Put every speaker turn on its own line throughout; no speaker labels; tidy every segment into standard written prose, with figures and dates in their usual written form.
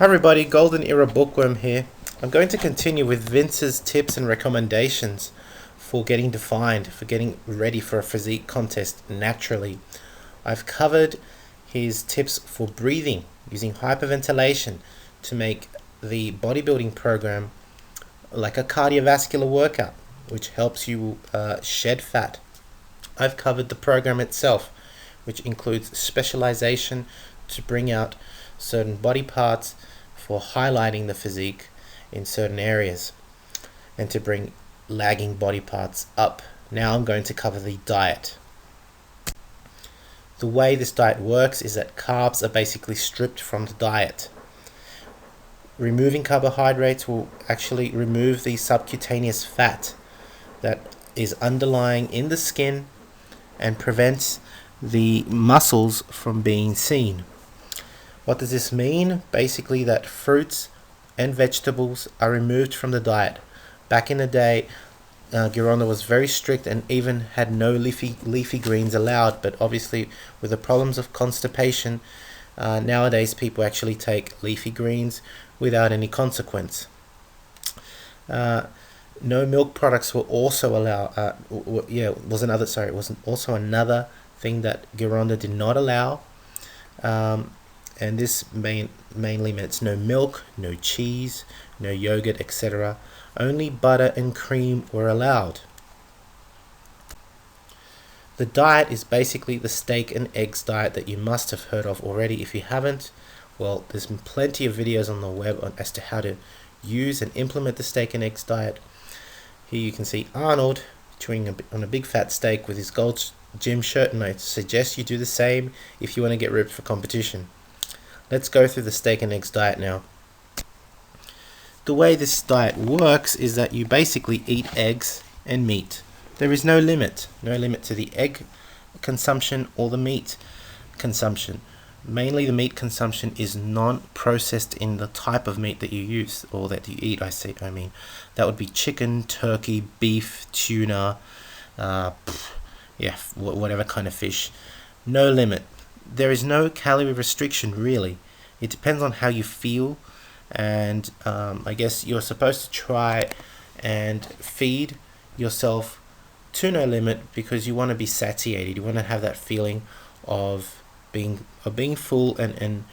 Hi everybody, Golden Era Bookworm here. I'm going to continue with Vince's tips and recommendations for getting defined, for getting ready for a physique contest naturally. I've covered his tips for breathing, using hyperventilation to make the bodybuilding program like a cardiovascular workout, which helps you shed fat. I've covered the program itself, which includes specialization to bring out certain body parts for highlighting the physique in certain areas and to bring lagging body parts up. Now I'm going to cover the diet. The way this diet works is that carbs are basically stripped from the diet. Removing carbohydrates will actually remove the subcutaneous fat that is underlying in the skin and prevents the muscles from being seen. What does this mean? Basically that fruits and vegetables are removed from the diet. Back in the day, Gironda was very strict and even had no leafy greens allowed, but obviously with the problems of constipation, nowadays people actually take leafy greens without any consequence. No milk products were also allowed. Was also another thing that Gironda did not allow. And this mainly meant no milk, no cheese, no yogurt, etc. Only butter and cream were allowed. The diet is basically the steak and eggs diet that you must have heard of already. If you haven't, well, there's plenty of videos on the web as to how to use and implement the steak and eggs diet. Here you can see Arnold chewing on a big fat steak with his gold gym shirt, and I suggest you do the same if you want to get ripped for competition. Let's go through the steak and eggs diet now. The way this diet works is that you basically eat eggs and meat. There is no limit to the egg consumption or the meat consumption. Mainly the meat consumption is non-processed in the type of meat that you use or that you eat. I mean, that would be chicken, turkey, beef, tuna, whatever kind of fish. No limit. There is no calorie restriction really. It depends on how you feel, and I guess you're supposed to try and feed yourself to no limit because you want to be satiated. You want to have that feeling of being full and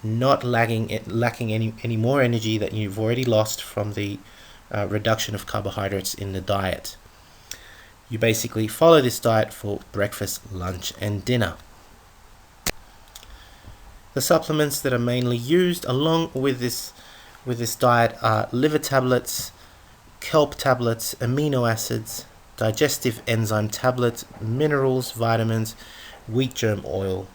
not lacking any more energy that you've already lost from the reduction of carbohydrates in the diet. You basically follow this diet for breakfast, lunch, and dinner. The supplements that are mainly used along with this diet are liver tablets, kelp tablets, amino acids, digestive enzyme tablets, minerals, vitamins, wheat germ oil.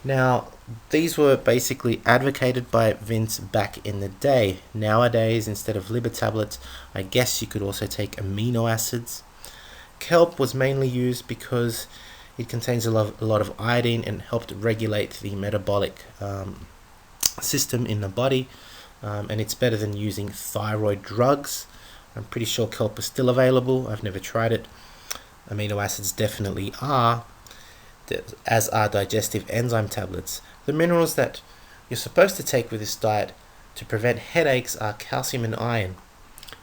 Now, these were basically advocated by Vince back in the day. Nowadays, instead of liver tablets, I guess you could also take amino acids. Kelp was mainly used because it contains a lot of iodine and helped regulate the metabolic system in the body, and it's better than using thyroid drugs. I'm pretty sure kelp is still available. I've never tried it. Amino acids definitely are, as are digestive enzyme tablets. The minerals that you're supposed to take with this diet to prevent headaches are calcium and iron,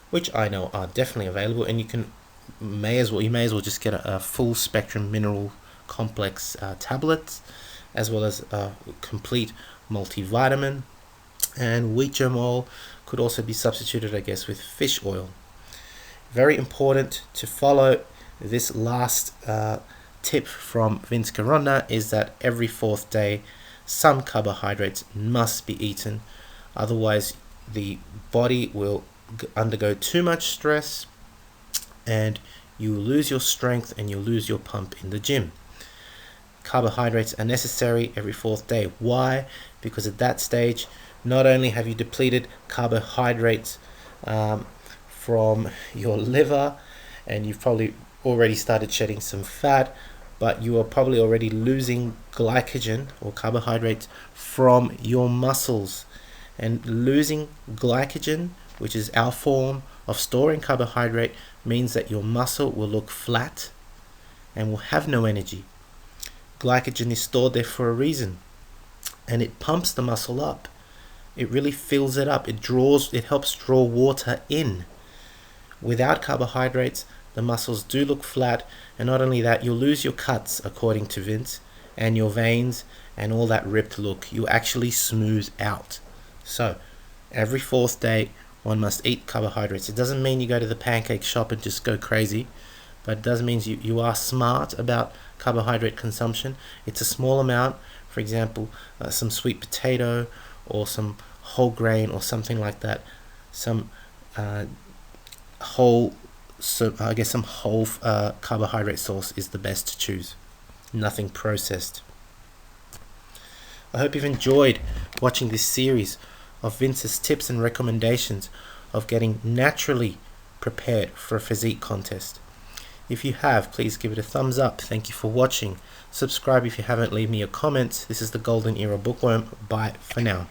which I know are definitely available, and you may as well just get a full spectrum mineral complex tablets, as well as a complete multivitamin. And wheat germ oil could also be substituted, I guess, with fish oil. Very important to follow this last tip from Vince Gironda is that every fourth day some carbohydrates must be eaten, otherwise the body will undergo too much stress and you lose your strength and you lose your pump in the gym. Carbohydrates are necessary every fourth day. Why? Because at that stage, not only have you depleted carbohydrates from your liver, and you've probably already started shedding some fat, but you are probably already losing glycogen or carbohydrates from your muscles. And losing glycogen, which is our form of storing carbohydrate, means that your muscle will look flat and will have no energy. Glycogen is stored there for a reason, and it pumps the muscle up. It really fills it up. It helps draw water in. Without carbohydrates, the muscles do look flat, and not only that, you'll lose your cuts, according to Vince, and your veins and all that ripped look. You actually smooth out. So every fourth day one must eat carbohydrates. It doesn't mean you go to the pancake shop and just go crazy, but it does mean you are smart about carbohydrate consumption. It's a small amount. For example, some sweet potato or some whole grain or something like that. Some whole carbohydrate source is the best to choose. Nothing processed. I hope you've enjoyed watching this series of Vince's tips and recommendations of getting naturally prepared for a physique contest. If you have, please give it a thumbs up. Thank you for watching. Subscribe if you haven't. Leave me your comments. This is the Golden Era Bookworm. Bye for now.